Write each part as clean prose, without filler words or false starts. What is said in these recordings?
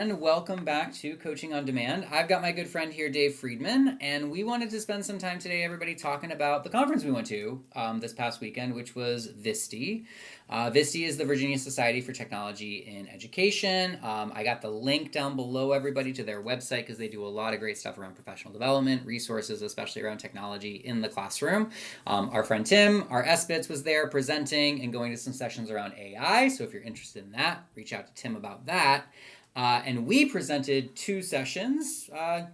And welcome back to Coaching on Demand. I've got my good friend here, Dave Friedman, and we wanted to spend some time today, everybody, talking about the conference we went to this past weekend, which was VSTE. VSTE is the Virginia Society for Technology in Education. I got the link down below, everybody, to their website because they do a lot of great stuff around professional development, resources, especially around technology in the classroom. Our friend Tim, our SBITS, was there presenting and going to some sessions around AI. So if you're interested in that, reach out to Tim about that. And we presented two sessions.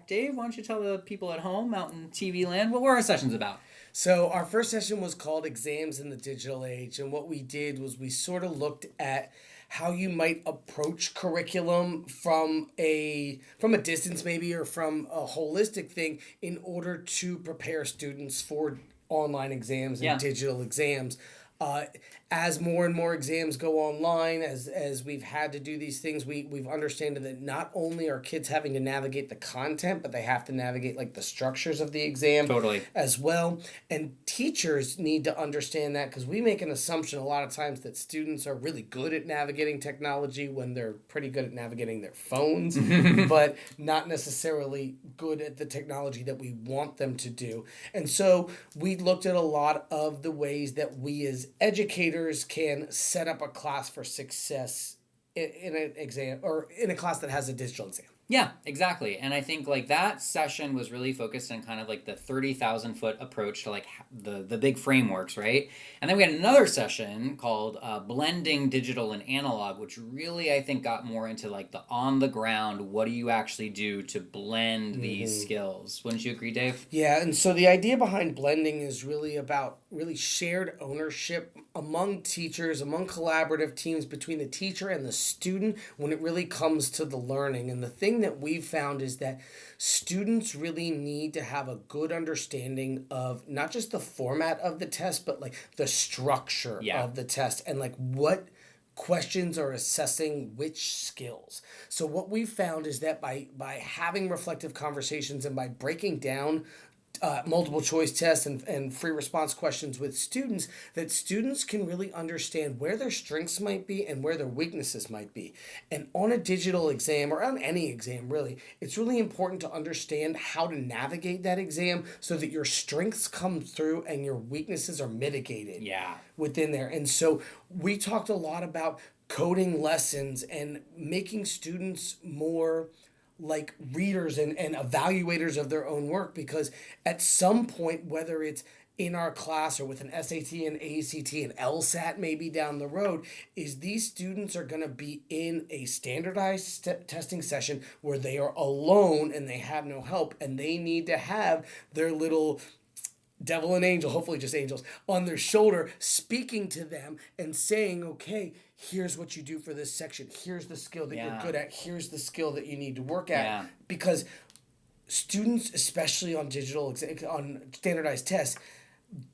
Dave, why don't you tell the people at home out in TV land, what were our sessions about? So our first session was called Exams in the Digital Age. And what we did was we sort of looked at how you might approach curriculum from a distance maybe, or from a holistic thing, in order to prepare students for online exams and digital exams. As more and more exams go online, as we've had to do these things, we've understood that not only are kids having to navigate the content, but they have to navigate like the structures of the exam as well. And teachers need to understand that, because we make an assumption a lot of times that students are really good at navigating technology when they're pretty good at navigating their phones, but not necessarily good at the technology that we want them to do. And so we looked at a lot of the ways that we as educators can set up a class for success in an exam, or in a class that has a digital exam. Yeah, exactly. And I think like that session was really focused on kind of like the 30,000 foot approach to like the big frameworks, right? And then we had another session called Blending Digital and Analog, which really I think got more into like the on the ground, what do you actually do to blend these skills? Wouldn't you agree, Dave? Yeah, and so the idea behind blending is really about really shared ownership among teachers, among collaborative teams between the teacher and the student when it really comes to the learning. And the thing that we've found is that students really need to have a good understanding of not just the format of the test, but like the structure of the test, and like what questions are assessing which skills. So what we found is that by having reflective conversations and by breaking down multiple choice tests and free response questions with students, that students can really understand where their strengths might be and where their weaknesses might be. And on a digital exam, or on any exam really, it's really important to understand how to navigate that exam so that your strengths come through and your weaknesses are mitigated within there. And so we talked a lot about coding lessons and making students more like readers and evaluators of their own work, because at some point, whether it's in our class or with an SAT and ACT and LSAT maybe down the road, is these students are going to be in a standardized testing session where they are alone and they have no help, and they need to have their little devil and angel, hopefully just angels, on their shoulder speaking to them and saying, okay, here's what you do for this section. Here's the skill that you're good at. Here's the skill that you need to work at. Because students, especially on on standardized tests,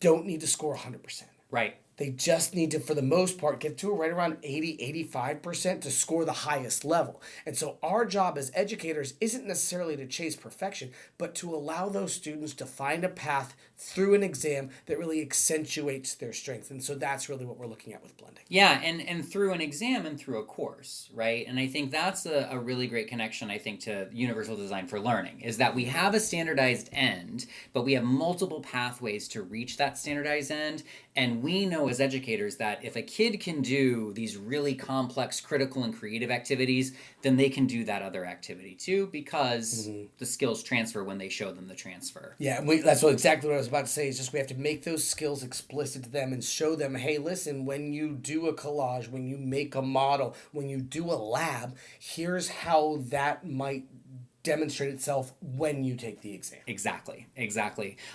don't need to score 100%. Right. They just need to, for the most part, get to right around 80-85% to score the highest level. And so our job as educators isn't necessarily to chase perfection, but to allow those students to find a path through an exam that really accentuates their strength. And so that's really what we're looking at with blending. Yeah, and through an exam and through a course, right? And I think that's a really great connection, I think, to universal design for learning, is that we have a standardized end, but we have multiple pathways to reach that standardized end. And we know as educators that if a kid can do these really complex, critical, and creative activities, then they can do that other activity too, because the skills transfer when they show them the transfer. Yeah, that's exactly what I was about to say. Is just we have to make those skills explicit to them and show them, hey, listen, when you do a collage, when you make a model, when you do a lab, here's how that might demonstrate itself when you take the exam. Exactly.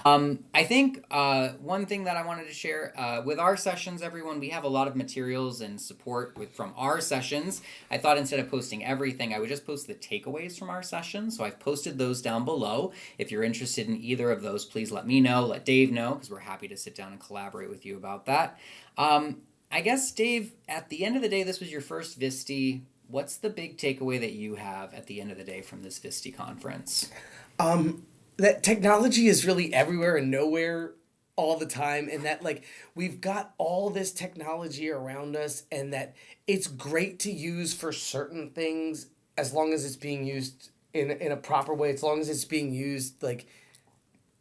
I think one thing that I wanted to share with our sessions, everyone, we have a lot of materials and support from our sessions. I thought instead of posting everything, I would just post the takeaways from our sessions. So I've posted those down below. If you're interested in either of those, please let me know, let Dave know, because we're happy to sit down and collaborate with you about that. I guess, Dave, at the end of the day, this was your first VSTE. What's the big takeaway that you have at the end of the day from this VSTE conference? That technology is really everywhere and nowhere all the time, and that like we've got all this technology around us, and that it's great to use for certain things as long as it's being used in a proper way, as long as it's being used like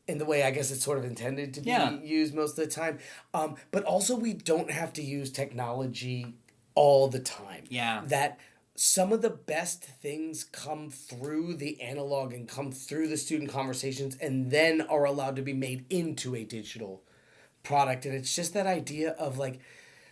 in the way I guess it's sort of intended to be used most of the time. But also we don't have to use technology all the time. Yeah. That some of the best things come through the analog and come through the student conversations and then are allowed to be made into a digital product. And it's just that idea of like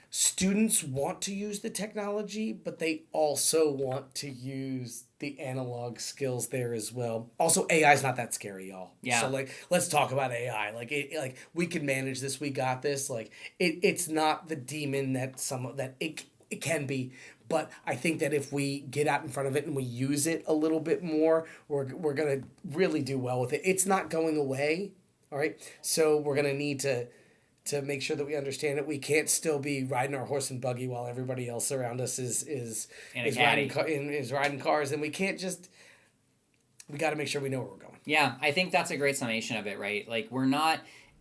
students want to use the technology, but they also want to use the analog skills there as well. Also, AI is not that scary, y'all. Yeah. So like, let's talk about AI. Like we can manage this. We got this. Like it's not the demon that it can be. But I think that if we get out in front of it and we use it a little bit more, we're gonna really do well with it. It's not going away. All right. So we're gonna need to make sure that we understand it. We can't still be riding our horse and buggy while everybody else around us is riding cars, and we can't just. We got to make sure we know where we're going. Yeah, I think that's a great summation of it, right? Like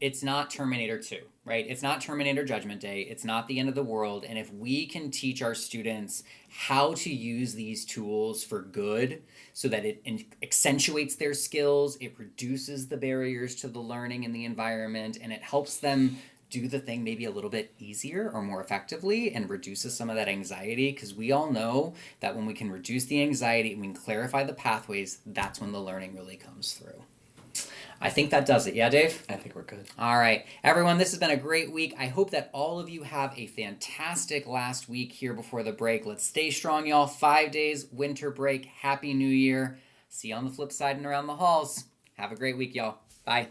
it's not Terminator 2, right? It's not Terminator Judgment Day. It's not the end of the world. And if we can teach our students how to use these tools for good so that it accentuates their skills, it reduces the barriers to the learning in the environment, and it helps them do the thing maybe a little bit easier or more effectively and reduces some of that anxiety, because we all know that when we can reduce the anxiety and we can clarify the pathways, that's when the learning really comes through. I think that does it. Yeah, Dave? I think we're good. All right. Everyone, this has been a great week. I hope that all of you have a fantastic last week here before the break. Let's stay strong, y'all. 5 days, winter break. Happy New Year. See you on the flip side and around the halls. Have a great week, y'all. Bye.